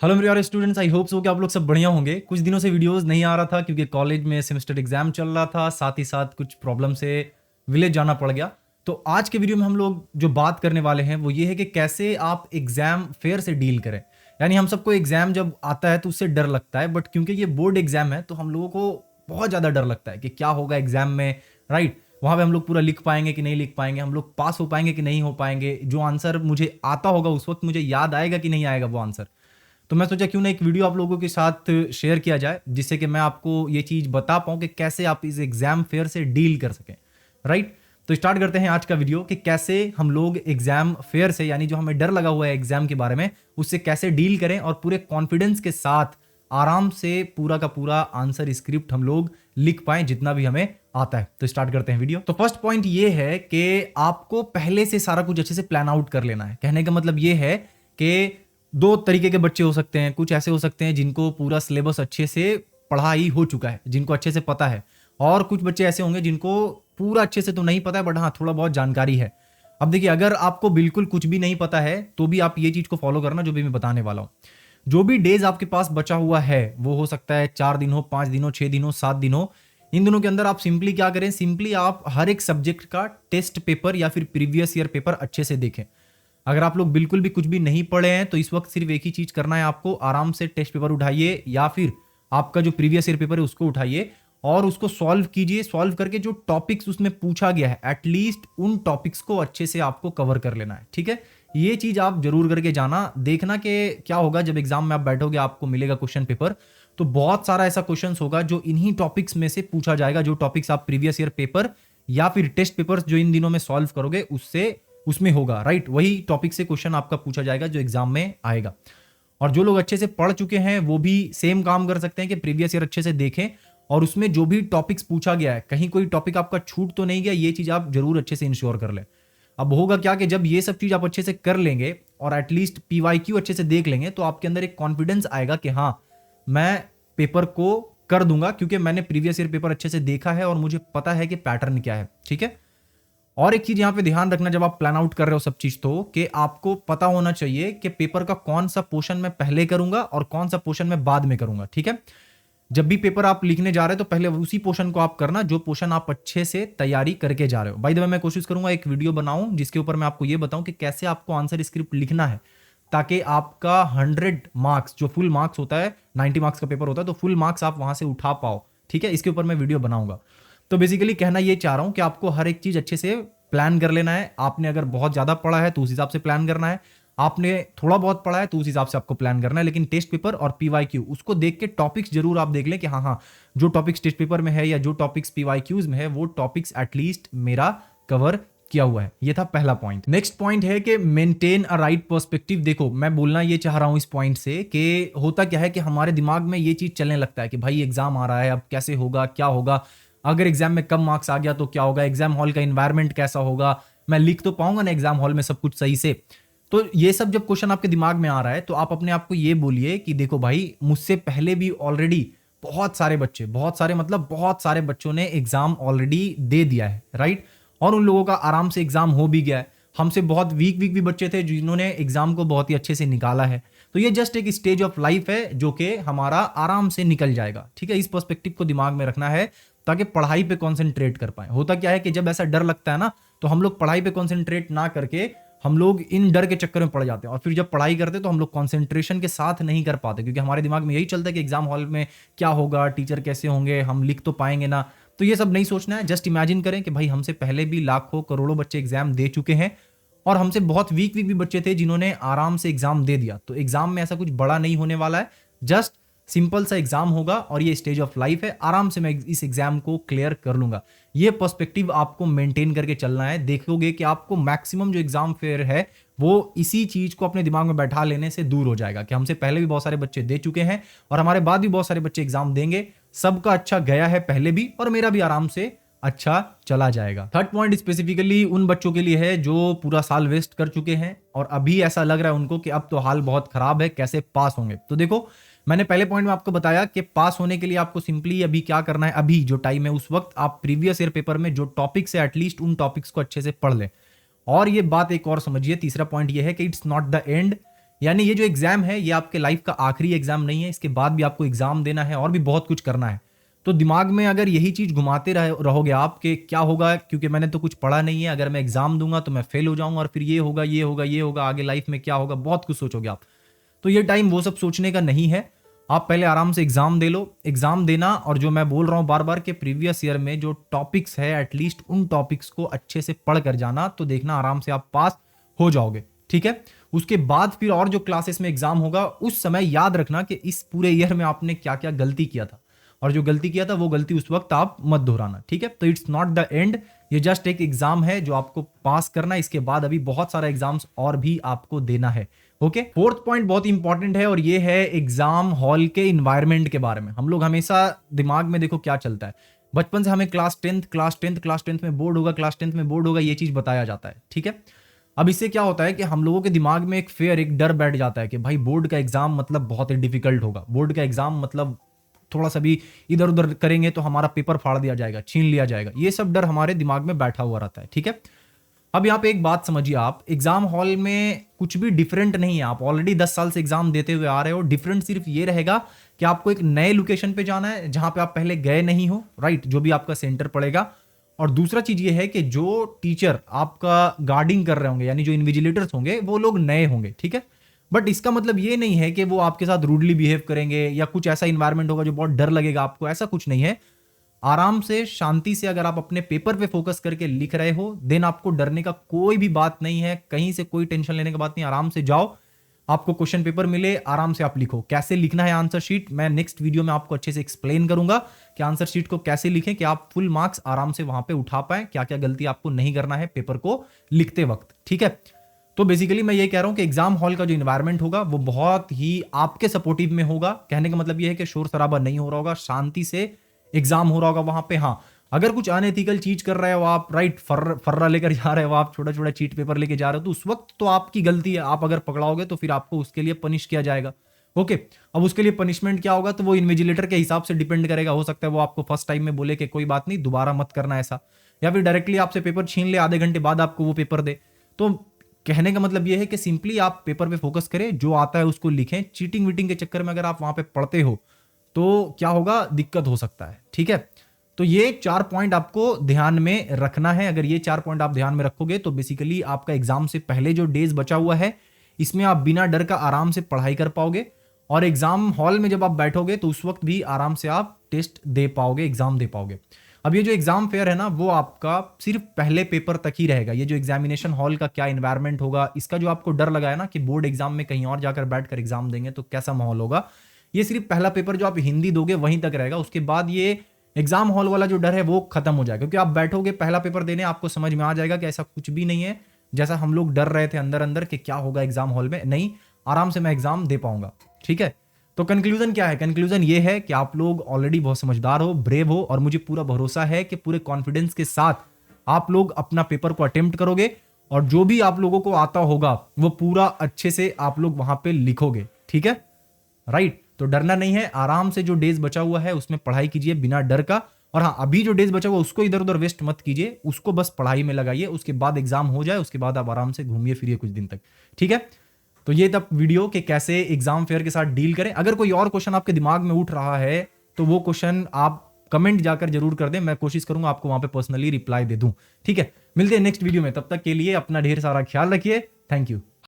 Hello मेरे यार students, I hope so कि आप लोग सब बढ़िया होंगे। कुछ दिनों से वीडियोस नहीं आ रहा था क्योंकि कॉलेज में सेमेस्टर एग्जाम चल रहा था, साथ ही साथ कुछ प्रॉब्लम से विलेज जाना पड़ गया। तो आज के वीडियो में हम लोग जो बात करने वाले हैं वो ये है कि कैसे आप एग्जाम फेयर से डील करें। यानी हम सबको एग्जाम जब आता है तो उससे डर लगता है, बट क्योंकि ये बोर्ड एग्जाम है तो हम लोगों को बहुत ज़्यादा डर लगता है कि क्या होगा एग्जाम में, राइट। वहाँ पे हम लोग पूरा लिख पाएंगे कि नहीं लिख पाएंगे, हम लोग पास हो पाएंगे कि नहीं हो पाएंगे, जो आंसर मुझे आता होगा उस वक्त मुझे याद आएगा कि नहीं आएगा वो आंसर। तो मैं सोचा क्यों ना एक वीडियो आप लोगों के साथ शेयर किया जाए, जिससे कि मैं आपको ये चीज़ बता पाऊँ कि कैसे आप इस एग्जाम फेयर से डील कर सकें, राइट। तो स्टार्ट करते हैं आज का वीडियो कि कैसे हम लोग एग्जाम फेयर से, यानी जो हमें डर लगा हुआ है एग्जाम के बारे में, उससे कैसे डील करें और पूरे कॉन्फिडेंस के साथ आराम से पूरा का पूरा आंसर स्क्रिप्ट हम लोग लिख पाएं जितना भी हमें आता है। तो स्टार्ट करते हैं वीडियो। तो फर्स्ट पॉइंट ये है कि आपको पहले से सारा कुछ अच्छे से प्लान आउट कर लेना है। कहने का मतलब ये है कि दो तरीके के बच्चे हो सकते हैं। कुछ ऐसे हो सकते हैं जिनको पूरा सिलेबस अच्छे से पढ़ाई हो चुका है, जिनको अच्छे से पता है, और कुछ बच्चे ऐसे होंगे जिनको पूरा अच्छे से तो नहीं पता है बट हाँ थोड़ा बहुत जानकारी है। अब देखिए, अगर आपको बिल्कुल कुछ भी नहीं पता है तो भी आप ये चीज को फॉलो करना जो भी मैं बताने वाला हूँ। जो भी डेज आपके पास बचा हुआ है वो हो सकता है 4 दिन हो, 5 दिन हो, 6 दिन हो, 7 दिन हो। इन दिनों के अंदर आप सिंपली क्या करें, सिंपली आप हर एक सब्जेक्ट का टेस्ट पेपर या फिर प्रीवियस ईयर पेपर अच्छे से देखें। अगर आप लोग बिल्कुल भी कुछ भी नहीं पढ़े हैं तो इस वक्त सिर्फ एक ही चीज करना है आपको, आराम से टेस्ट पेपर उठाइए या फिर आपका जो प्रीवियस ईयर पेपर है उसको उठाइए और उसको सॉल्व कीजिए। सॉल्व करके जो टॉपिक्स उसमें पूछा गया है एटलीस्ट उन टॉपिक्स को अच्छे से आपको कवर कर लेना है, ठीक है। ये चीज आप जरूर करके जाना। देखना कि क्या होगा जब एग्जाम में आप बैठोगे, आपको मिलेगा क्वेश्चन पेपर, तो बहुत सारा ऐसा क्वेश्चन होगा जो इन्हीं टॉपिक्स में से पूछा जाएगा। जो टॉपिक्स आप प्रीवियस ईयर पेपर या फिर टेस्ट पेपर जो इन दिनों में सॉल्व करोगे उससे उसमें होगा, राइट। वही टॉपिक से क्वेश्चन आपका पूछा जाएगा जो एग्जाम में आएगा। और जो लोग अच्छे से पढ़ चुके हैं वो भी सेम काम कर सकते हैं कि प्रीवियस ईयर अच्छे से देखें और उसमें जो भी टॉपिक्स पूछा गया है कहीं कोई टॉपिक आपका छूट तो नहीं गया, ये चीज आप जरूर अच्छे से इंश्योर कर लें। अब होगा क्या कि जब ये सब चीज आप अच्छे से कर लेंगे और एटलीस्ट पीवाईक्यू अच्छे से देख लेंगे तो आपके अंदर एक कॉन्फिडेंस आएगा कि हाँ मैं पेपर को कर दूंगा क्योंकि मैंने प्रीवियस ईयर पेपर अच्छे से देखा है और मुझे पता है कि पैटर्न क्या है, ठीक है। और एक चीज यहां पे ध्यान रखना जब आप प्लान आउट कर रहे हो सब चीज, तो कि आपको पता होना चाहिए कि पेपर का कौन सा पोर्शन मैं पहले करूंगा और कौन सा पोर्शन मैं बाद में करूंगा, ठीक है। जब भी पेपर आप लिखने जा रहे हो तो पहले उसी पोर्शन को आप करना जो पोर्शन आप अच्छे से तैयारी करके जा रहे हो। बाय द वे मैं कोशिश करूंगा एक वीडियो बनाऊं जिसके ऊपर मैं आपको ये बताऊं कि कैसे आपको आंसर स्क्रिप्ट लिखना है ताकि आपका 100 मार्क्स, जो फुल मार्क्स होता है, 90 मार्क्स का पेपर होता है, तो फुल मार्क्स आप वहां से उठा पाओ, ठीक है। इसके ऊपर मैं वीडियो बनाऊंगा। तो बेसिकली कहना ये चाह रहा हूं कि आपको हर एक चीज अच्छे से प्लान कर लेना है। आपने अगर बहुत ज्यादा पढ़ा है तो उस हिसाब से प्लान करना है, आपने थोड़ा बहुत पढ़ा है तो उस हिसाब से आपको प्लान करना है। लेकिन टेस्ट पेपर और पीवाईक्यू उसको देख के टॉपिक्स जरूर आप देख लें कि हाँ जो टॉपिक्स टेस्ट पेपर में है या जो टॉपिक्स पीवाईक्यूज में है वो टॉपिक्स एटलीस्ट मेरा कवर किया हुआ है। ये था पहला पॉइंट। नेक्स्ट पॉइंट है कि मेंटेन अ राइट पर्सपेक्टिव। देखो मैं बोलना ये चाह रहा हूं इस पॉइंट से कि होता क्या है कि हमारे दिमाग में ये चीज चलने लगता है कि भाई एग्जाम आ रहा है, अब कैसे होगा, क्या होगा, अगर एग्जाम में कम मार्क्स आ गया तो क्या होगा, एग्जाम हॉल का इन्वायरमेंट कैसा होगा, मैं लिख तो पाऊंगा ना एग्जाम हॉल में सब कुछ सही से। तो ये सब जब क्वेश्चन आपके दिमाग में आ रहा है तो आप अपने आप को ये बोलिए कि देखो भाई मुझसे पहले भी ऑलरेडी बहुत सारे बच्चे, बहुत सारे मतलब बहुत सारे बच्चों ने एग्जाम ऑलरेडी दे दिया है, राइट। और उन लोगों का आराम से एग्जाम हो भी गया है। हमसे बहुत वीक वीक भी बच्चे थे जिन्होंने एग्जाम को बहुत ही अच्छे से निकाला है। तो ये जस्ट एक स्टेज ऑफ लाइफ है जो कि हमारा आराम से निकल जाएगा, ठीक है। इस पर्सपेक्टिव को दिमाग में रखना है ताकि पढ़ाई पे कंसंट्रेट कर पाए। होता क्या है कि जब ऐसा डर लगता है ना तो हम लोग पढ़ाई पे कंसंट्रेट ना करके हम लोग इन डर के चक्कर में पड़ जाते हैं और फिर जब पढ़ाई करते हैं तो हम लोग कंसंट्रेशन के साथ नहीं कर पाते क्योंकि हमारे दिमाग में यही चलता है कि एग्जाम हॉल में क्या होगा, टीचर कैसे होंगे, हम लिख तो पाएंगे ना। तो ये सब नहीं सोचना है। जस्ट इमेजिन करें कि भाई हमसे पहले भी लाखों करोड़ों बच्चे एग्जाम दे चुके हैं और हमसे बहुत वीक वीक भी बच्चे थे जिन्होंने आराम से एग्जाम दे दिया। तो एग्जाम में ऐसा कुछ बड़ा नहीं होने वाला है, जस्ट सिंपल सा एग्जाम होगा और ये स्टेज ऑफ लाइफ है, आराम से मैं इस एग्जाम को क्लियर कर लूंगा। ये पर्सपेक्टिव आपको मेंटेन करके चलना है। देखोगे कि आपको मैक्सिमम जो एग्जाम फेयर है वो इसी चीज को अपने दिमाग में बैठा लेने से दूर हो जाएगा कि हमसे पहले भी बहुत सारे बच्चे दे चुके हैं और हमारे बाद भी बहुत सारे बच्चे एग्जाम देंगे, सबका अच्छा गया है पहले भी और मेरा भी आराम से अच्छा चला जाएगा। थर्ड पॉइंट स्पेसिफिकली उन बच्चों के लिए है जो पूरा साल वेस्ट कर चुके हैं और अभी ऐसा लग रहा है उनको कि अब तो हाल बहुत खराब है, कैसे पास होंगे। तो देखो मैंने पहले पॉइंट में आपको बताया कि पास होने के लिए आपको सिंपली अभी क्या करना है, अभी जो टाइम है उस वक्त आप प्रीवियस ईयर पेपर में जो टॉपिक्स है एटलीस्ट उन टॉपिक्स को अच्छे से पढ़ लें। और ये बात एक और समझिए, तीसरा पॉइंट ये है कि इट्स नॉट द एंड, यानी ये जो एग्जाम है ये आपके लाइफ का आखिरी एग्जाम नहीं है, इसके बाद भी आपको एग्जाम देना है और भी बहुत कुछ करना है। तो दिमाग में अगर यही चीज घुमाते रहोगे आप कि क्या होगा, क्योंकि मैंने तो कुछ पढ़ा नहीं है, अगर मैं एग्जाम दूंगा तो मैं फेल हो जाऊंगा और फिर ये होगा ये होगा ये होगा, आगे लाइफ में क्या होगा, बहुत कुछ सोचोगे आप। तो ये टाइम वो सब सोचने का नहीं है। आप पहले आराम से एग्जाम दे लो। एग्जाम देना, और जो मैं बोल रहा हूं बार बार के प्रीवियस ईयर में जो टॉपिक्स है एटलीस्ट उन टॉपिक्स को अच्छे से पढ़ कर जाना, तो देखना आराम से आप पास हो जाओगे। ठीक है, उसके बाद फिर और जो क्लासेस में एग्जाम होगा उस समय याद रखना कि इस पूरे ईयर में आपने क्या क्या गलती किया था, और जो गलती किया था वो गलती उस वक्त आप मत दोहराना। ठीक है, तो इट्स नॉट द एंड, ये जस्ट एक एग्जाम है जो आपको पास करना है। इसके बाद अभी बहुत सारा एग्जाम्स और भी आपको देना है। ओके, फोर्थ पॉइंट बहुत इंपॉर्टेंट है और ये है एग्जाम हॉल के इन्वायरमेंट के बारे में। हम लोग हमेशा दिमाग में देखो क्या चलता है, बचपन से हमें क्लास टेंथ में बोर्ड होगा, क्लास 10th में बोर्ड होगा, ये चीज बताया जाता है। ठीक है, अब इससे क्या होता है कि हम लोगों के दिमाग में एक फेयर, एक डर बैठ जाता है कि भाई बोर्ड का एग्जाम मतलब बहुत ही डिफिकल्ट होगा, बोर्ड का एग्जाम मतलब थोड़ा सा भी इधर उधर करेंगे तो हमारा पेपर फाड़ दिया जाएगा, छीन लिया जाएगा, ये सब डर हमारे दिमाग में बैठा हुआ रहता है। ठीक है, अब यहाँ पे एक बात समझिए, आप एग्जाम हॉल में कुछ भी डिफरेंट नहीं है। आप ऑलरेडी 10 साल से एग्जाम देते हुए आ रहे हो। डिफरेंट सिर्फ ये रहेगा कि आपको एक नए लोकेशन पे जाना है जहां पे आप पहले गए नहीं हो, राइट, जो भी आपका सेंटर पड़ेगा। और दूसरा चीज ये है कि जो टीचर आपका गार्डिंग कर रहे होंगे, यानी जो इन्विजिलेटर्स होंगे, वो लोग नए होंगे। ठीक है, बट इसका मतलब ये नहीं है कि वो आपके साथ रूडली बिहेव करेंगे या कुछ ऐसा इन्वायरमेंट होगा जो बहुत डर लगेगा आपको, ऐसा कुछ नहीं है। आराम से शांति से अगर आप अपने पेपर पे फोकस करके लिख रहे हो, देन आपको डरने का कोई भी बात नहीं है, कहीं से कोई टेंशन लेने की बात नहीं। आराम से जाओ, आपको क्वेश्चन पेपर मिले, आराम से आप लिखो। कैसे लिखना है आंसर शीट, मैं नेक्स्ट वीडियो में आपको अच्छे से एक्सप्लेन करूंगा कि आंसर शीट को कैसे लिखें कि आप फुल मार्क्स आराम से वहां पे उठा पाए, क्या क्या गलती आपको नहीं करना है पेपर को लिखते वक्त। ठीक है, तो बेसिकली मैं ये कह रहा हूं कि एग्जाम हॉल का जो इन्वायरमेंट होगा वो बहुत ही आपके सपोर्टिव में होगा। कहने का मतलब ये है कि शोर शराबा नहीं हो रहा होगा, शांति से एग्जाम हो रहा होगा वहां पे। हाँ, अगर कुछ अनएथिकल चीज कर रहे हो आप, राइट, फर्रा लेकर जा रहे हो आप, छोटा छोटा चीट पेपर लेके जा रहे हो, तो उस वक्त तो आपकी गलती है। आप अगर पकड़ाओगे तो फिर आपको उसके लिए पनिश किया जाएगा। ओके, अब उसके लिए पनिशमेंट क्या होगा तो वो इन्विजिलेटर के हिसाब से डिपेंड करेगा। हो सकता है वो आपको फर्स्ट टाइम में बोले कि कोई बात नहीं, दोबारा मत करना ऐसा, या फिर डायरेक्टली आपसे पेपर छीन ले, आधे घंटे बाद आपको वो पेपर दे। तो कहने का मतलब ये है कि सिंपली आप पेपर पे फोकस करें, जो आता है उसको लिखें। चीटिंग वीटिंग के चक्कर में अगर आप वहां पे पढ़ते हो तो क्या होगा, दिक्कत हो सकता है। ठीक है, तो ये 4 पॉइंट आपको ध्यान में रखना है। अगर ये 4 पॉइंट आप ध्यान में रखोगे तो बेसिकली आपका एग्जाम से पहले जो डेज बचा हुआ है इसमें आप बिना डर का आराम से पढ़ाई कर पाओगे, और एग्जाम हॉल में जब आप बैठोगे तो उस वक्त भी आराम से आप टेस्ट दे पाओगे, एग्जाम दे पाओगे। अब ये जो एग्जाम फेयर है ना, वो आपका सिर्फ पहले पेपर तक ही रहेगा। ये जो एग्जामिनेशन हॉल का क्या इन्वायरमेंट होगा, इसका जो आपको डर लगा है ना कि बोर्ड एग्जाम में कहीं और जाकर बैठकर एग्जाम देंगे तो कैसा माहौल होगा, ये सिर्फ पहला पेपर जो आप हिंदी दोगे वहीं तक रहेगा। उसके बाद ये एग्जाम हॉल वाला जो डर है वो खत्म हो जाएगा, क्योंकि आप बैठोगे पहला पेपर देने, आपको समझ में आ जाएगा कि ऐसा कुछ भी नहीं है जैसा हम लोग डर रहे थे अंदर अंदर कि क्या होगा एग्जाम हॉल में। नहीं, आराम से मैं एग्जाम दे पाऊंगा। ठीक है, तो कंक्लूजन क्या है? कंक्लूजन ये है कि आप लोग ऑलरेडी बहुत समझदार हो, ब्रेव हो, और मुझे पूरा भरोसा है कि पूरे कॉन्फिडेंस के साथ आप लोग अपना पेपर को अटेम्प्ट करोगे, और जो भी आप लोगों को आता होगा वो पूरा अच्छे से आप लोग वहां पे लिखोगे। ठीक है, राइट, तो डरना नहीं है। आराम से जो डेज बचा हुआ है उसमें पढ़ाई कीजिए बिना डर का। और हाँ, अभी जो डेज बचा हुआ उसको इधर उधर वेस्ट मत कीजिए, उसको बस पढ़ाई में लगाइए। उसके बाद एग्जाम हो जाए, उसके बाद आप आराम से घूमिए फिरिए कुछ दिन तक। ठीक है, तो ये तब वीडियो कि कैसे एग्जाम फेयर के साथ डील करें। अगर कोई और क्वेश्चन आपके दिमाग में उठ रहा है तो वो क्वेश्चन आप कमेंट जाकर जरूर कर दें, मैं कोशिश करूंगा आपको वहां पे पर्सनली रिप्लाई दे दूं। ठीक है, मिलते हैं नेक्स्ट वीडियो में, तब तक के लिए अपना ढेर सारा ख्याल रखिए। Thank you.